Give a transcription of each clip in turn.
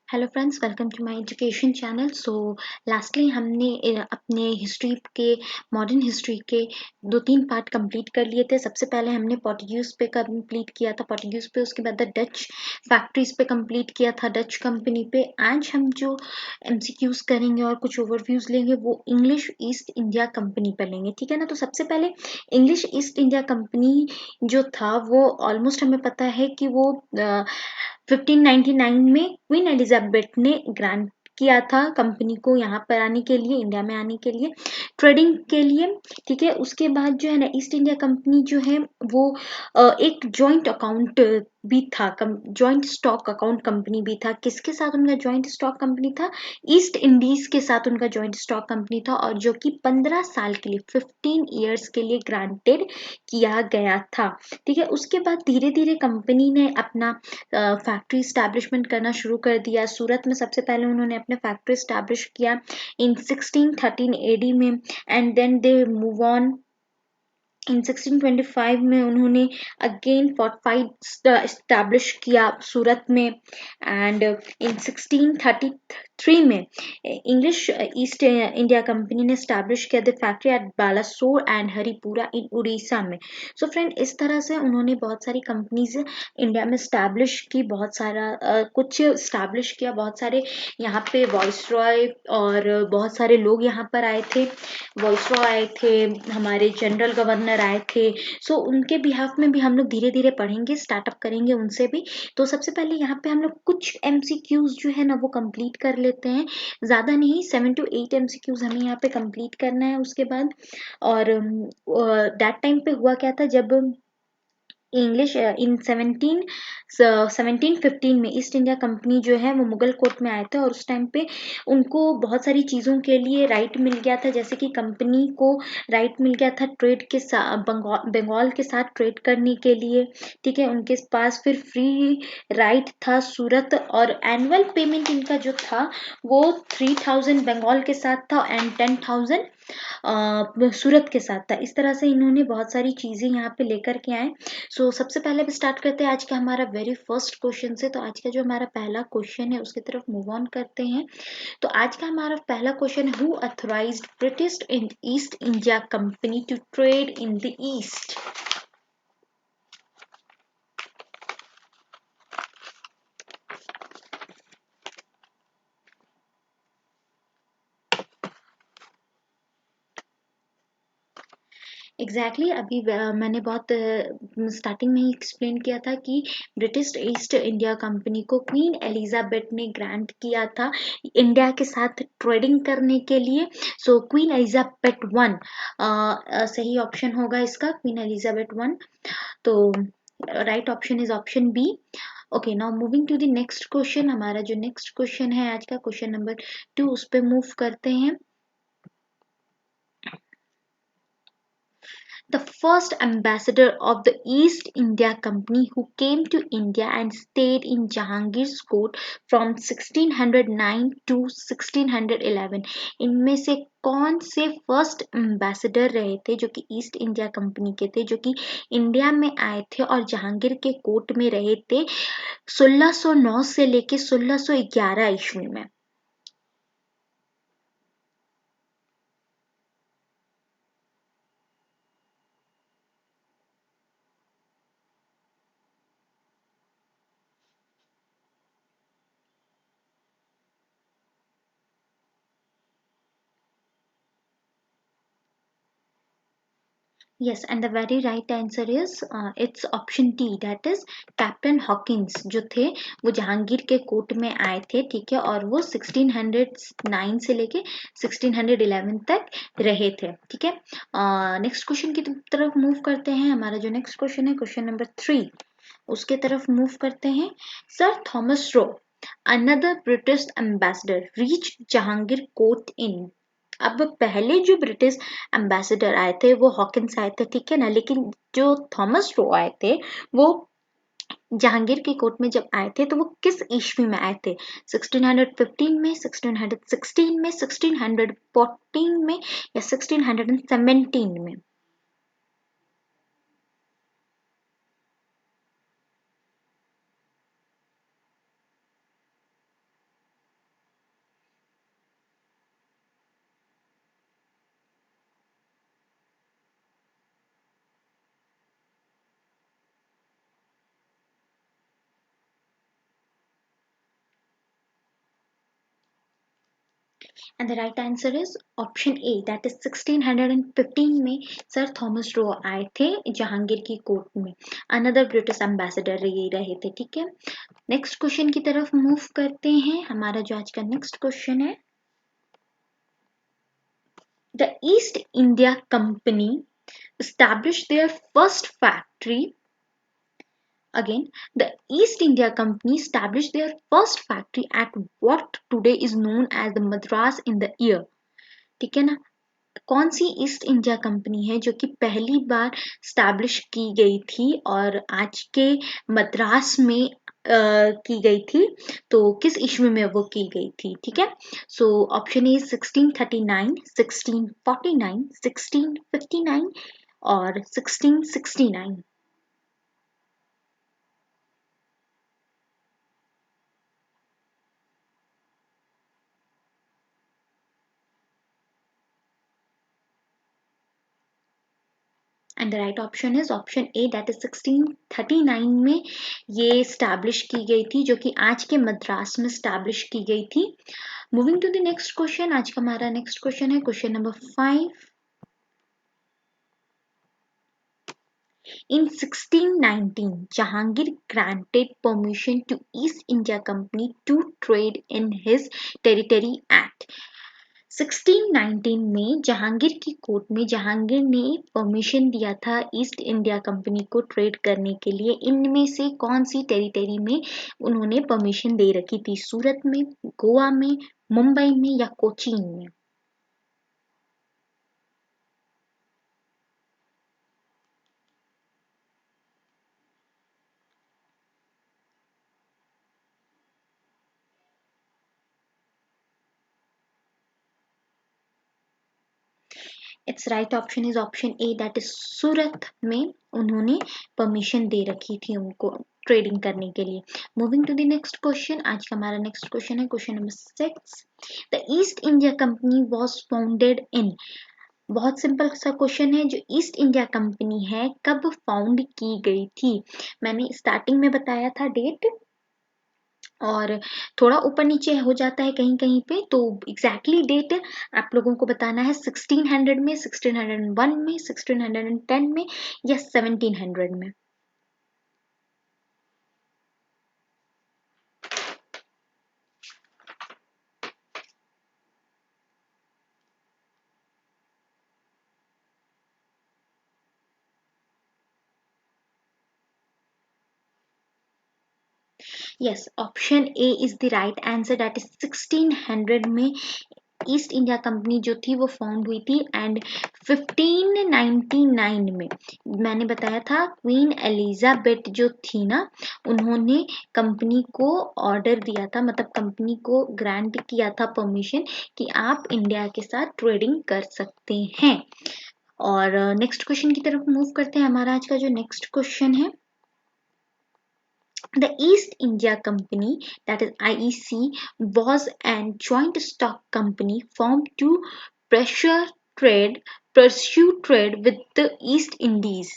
Hello friends, welcome to my education channel. So lastly हमने अपने history के modern history के 2-3 पार्ट कंप्लीट कर लिए थे। सबसे पहले हमने पोर्टुगीज पे कंप्लीट किया था, पोर्टुगीज पे, उसके बाद डच फैक्ट्रीज पे कंप्लीट किया था, डच कंपनी पे। आज हम जो एमसीक्यूज करेंगे और कुछ ओवरव्यूज लेंगे वो इंग्लिश ईस्ट इंडिया कंपनी पर लेंगे, ठीक है ना। तो सबसे पहले इंग्लिश ईस्ट इंडिया कंपनी जो था वो ऑलमोस्ट हमें पता है कि वो 1599 में क्वीन एलिजाबेथ ने ग्रांट किया था कंपनी को यहाँ पर आने के लिए, इंडिया में आने के लिए, ट्रेडिंग के लिए, ठीक है। उसके बाद जो है ना ईस्ट इंडिया कंपनी जो है वो एक जॉइंट अकाउंट भी था, जॉइंट स्टॉक अकाउंट कंपनी भी था। किसके साथ उनका जॉइंट स्टॉक कंपनी था? ईस्ट इंडीज के साथ उनका जॉइंट स्टॉक कंपनी था, और जो कि 15 साल के लिए, 15 ईयर्स के लिए ग्रांटेड किया गया था, ठीक है। उसके बाद धीरे धीरे कंपनी ने अपना फैक्ट्री स्टैब्लिशमेंट करना शुरू कर दिया। सूरत में सबसे पहले उन्होंने अपने फैक्ट्री स्टैब्लिश किया इन 1613 एडी में, and then they move on in 1625 में उन्होंने अगेन फोर्टिफाइड इस्टेब्लिश किया सूरत में, एंड इन 1633 में इंग्लिश ईस्ट इंडिया कंपनी ने इस्टेब्लिश किया the factory at Balasore and Haripura in Orissa में। सो फ्रेंड, इस तरह से उन्होंने बहुत सारी कंपनीज इंडिया में इस्टेब्लिश की, बहुत सारा कुछ इस्टेब्लिश किया, बहुत सारे यहाँ पे वॉइस रॉय और बहुत सारे लोग यहाँ पर आए थे, वॉइस रॉय आए थे, हमारे जनरल गवर्नर आए थे। सो उनके बिहाफ में भी हम लोग धीरे धीरे पढ़ेंगे, स्टार्टअप करेंगे उनसे भी। तो सबसे पहले यहाँ पे हम लोग कुछ एमसीक्यूज जो है ना वो कंप्लीट कर लेते हैं, ज़्यादा नहीं, 7 to 8 एमसीक्यूज हमें यहाँ पे कंप्लीट करना है उसके बाद। और दैट टाइम पे हुआ क्या था, जब इंग्लिश इन 1715 में ईस्ट इंडिया कंपनी जो है वो मुगल कोर्ट में आए थे, और उस टाइम पे उनको बहुत सारी चीज़ों के लिए राइट मिल गया था, जैसे कि कंपनी को राइट मिल गया था ट्रेड के साथ, बंगाल के साथ ट्रेड करने के लिए, ठीक है। उनके पास फिर फ्री राइट था सूरत, और एनुअल पेमेंट इनका जो था वो 3000 बंगाल के साथ था एंड 10,000 सूरत के साथ था। इस तरह से इन्होंने बहुत सारी चीज़ें यहाँ पे लेकर के आए। सो सबसे पहले भी स्टार्ट करते हैं आज का हमारा वेरी फर्स्ट क्वेश्चन से। तो आज का जो हमारा पहला क्वेश्चन है उसकी तरफ मूव ऑन करते हैं। तो आज का हमारा पहला क्वेश्चन है, who authorised British in East India company to trade in the East? Exactly अभी मैंने बहुत स्टार्टिंग में ही एक्सप्लेन किया था कि ब्रिटिश ईस्ट इंडिया कंपनी को क्वीन एलिजाबेथ ने ग्रांट किया था इंडिया के साथ ट्रेडिंग करने के लिए। सो क्वीन एलिजाबेथ वन सही ऑप्शन होगा इसका, क्वीन एलिजाबेथ वन। तो right option is option B. Okay, now moving to the next question. हमारा जो नेक्स्ट क्वेश्चन है आज का, क्वेश्चन नंबर 2, उस पर मूव करते हैं। The first ambassador of the East India Company who came to India and stayed in Jahangir's court from 1609 to 1611, इनमें से कौन से फर्स्ट एम्बेसडर रहे थे जो कि ईस्ट इंडिया कंपनी के थे, जो कि इंडिया में आए थे और जहांगीर के कोर्ट में रहे थे 1609 से लेके 1611 ईस्वी में? Yes, and the very right answer is it's option D, that is captain Hawkins जो थे वो जहांगीर के कोर्ट में आए थे, ठीक है, और वो 1609 से लेके 1611 तक रहे थे, ठीक है। नेक्स्ट क्वेश्चन की तरफ मूव करते हैं। हमारा जो नेक्स्ट क्वेश्चन है, क्वेश्चन नंबर 3, उसके तरफ मूव करते हैं। Sir Thomas Roe, another British ambassador, reached Jahangir court in. अब पहले जो ब्रिटिश एम्बेसडर आए थे वो हॉकिंस आए थे, ठीक है ना, लेकिन जो थॉमस रो आए थे वो जहांगीर के कोर्ट में जब आए थे तो वो किस ईस्वी में आए थे? 1615 में, 1616 में, 1614 में, या 1617 में? And the right answer is option A, that is 1615 में सर थॉमस रो आए थे जहांगीर की कोर्ट में, अनदर ब्रिटिश एम्बेसडर ये रहे थे। ठीक है, नेक्स्ट क्वेश्चन की तरफ मूव करते हैं। हमारा जो आज का नेक्स्ट क्वेश्चन है, the East India company established their first factory. Again, the East India Company established their first factory at what today is known as the Madras in the year. ठीक है ना, कौन सी ईस्ट इंडिया कंपनी है जो कि पहली बार establish की गई थी और आज के मद्रास में की गई थी, तो किस ईस्वी में वो की गई थी? ठीक है, सो ऑप्शन ए 1639, 1649, 1659 और 1669। And the right option is option A, that is 1639 में ये स्टैब्लिश की गई थी, जो कि आज के मद्रास में स्टैब्लिश की गई थी। Moving to the next question, आज का हमारा नेक्स्ट क्वेश्चन है question number 5। In 1619, Jahangir granted permission to East India Company to trade in his territory at 1619 में जहांगीर की कोर्ट में जहांगीर ने परमिशन दिया था ईस्ट इंडिया कंपनी को ट्रेड करने के लिए। इनमें से कौन सी टेरिटरी में उन्होंने परमिशन दे रखी थी? सूरत में, गोवा में, मुंबई में या कोचीन में? It's right option is option A, that is Surat में उन्होंने परमिशन दे रखी थी उनको ट्रेडिंग करने के लिए। Moving to the next question, आज का हमारा नेक्स्ट क्वेश्चन है question number 6। The East India Company was founded in, बहुत सिंपल सा क्वेश्चन है, जो ईस्ट इंडिया कंपनी है कब फाउंड की गई थी? मैंने स्टार्टिंग में बताया था डेट, और थोड़ा ऊपर नीचे हो जाता है कहीं कहीं पे, तो एग्जैक्टली डेट आप लोगों को बताना है 1600 में, 1601 में, 1610 में या 1700 में। Yes, option A is the right answer, that is 1600 में ईस्ट इंडिया कंपनी जो थी वो फाउंड हुई थी। एंड 1599 में मैंने बताया था क्वीन एलिजाबेथ जो थी ना, उन्होंने कंपनी को ऑर्डर दिया था, मतलब कंपनी को ग्रांट किया था परमिशन कि आप इंडिया के साथ ट्रेडिंग कर सकते हैं। और नेक्स्ट क्वेश्चन की तरफ मूव करते हैं। हमारा आज का जो नेक्स्ट क्वेश्चन है, the East India Company, that is IEC, was a joint stock company formed to pressure trade, pursue trade with the East Indies.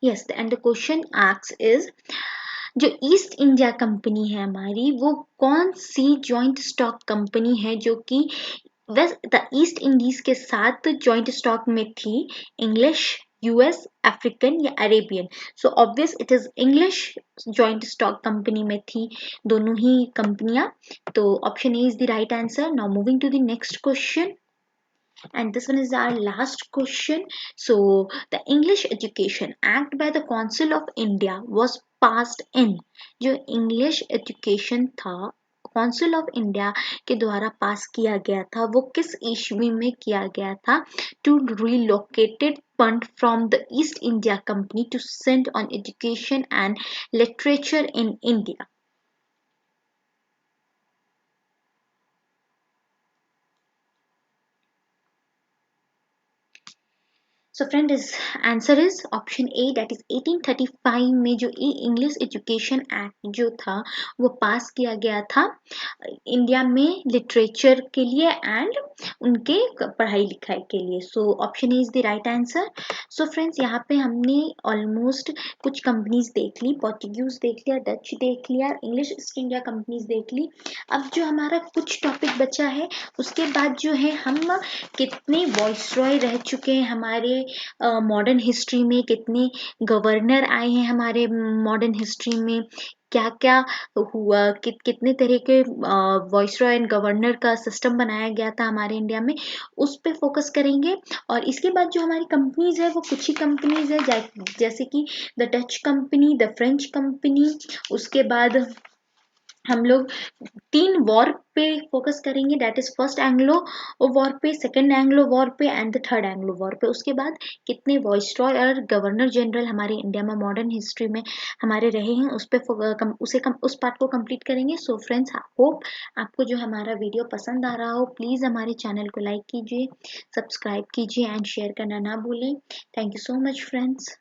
Yes, and the question asks is, जो east India company है हमारी, वो कौन सी joint stock company है जो कि waste the east Indies के साथ जॉइंट स्टॉक में थी? इंग्लिश, यूएस, अफ्रीकन या Arabian? So obvious it is English joint stock company में थी दोनों ही कंपनियां, तो option A is the right answer. Now moving to the next question, and this one is our last question. So the English Education Act by the Council of India was passed in, जो English education था council of India के द्वारा पास किया गया था, वो किस ईस्वी में किया गया था? To relocated fund from the East India company to send on education and literature in India. So friend इस answer is option A, that is 1835 में जो इंग्लिश एजुकेशन एक्ट जो था वो पास किया गया था इंडिया में लिटरेचर के लिए एंड उनके पढ़ाई लिखाई के लिए। So option A is the right answer. So friends यहाँ पे हमने ऑलमोस्ट कुछ कंपनीज देख ली, पोर्टुगीज देख लिया, डच देख लिया, इंग्लिश ईस्ट इंडिया कंपनीज देख ली। अब जो हमारा कुछ टॉपिक बचा है उसके बाद जो है हम कितने वॉइसरॉय रह चुके हैं हमारे मॉडर्न हिस्ट्री में, कितने गवर्नर आए हैं हमारे मॉडर्न हिस्ट्री में, क्या क्या हुआ, कितने तरह के वॉइसरॉय एंड गवर्नर का सिस्टम बनाया गया था हमारे इंडिया में, उस पे फोकस करेंगे। और इसके बाद जो हमारी कंपनीज है वो कुछ ही कंपनीज है, जैसे कि the Dutch company, the French company, उसके बाद हम लोग 3 वॉर पे फोकस करेंगे, that is first Anglo war पे, सेकेंड एंग्लो वॉर पे and the third Anglo war पे। उसके बाद कितने वॉइसरॉय और गवर्नर जनरल हमारे इंडिया में मॉडर्न हिस्ट्री में हमारे रहे हैं उस पे उस पार्ट को कंप्लीट करेंगे। सो फ्रेंड्स, होप आपको जो हमारा वीडियो पसंद आ रहा हो, प्लीज़ हमारे चैनल को लाइक कीजिए, सब्सक्राइब कीजिए एंड शेयर करना ना भूलें। Thank you so much friends.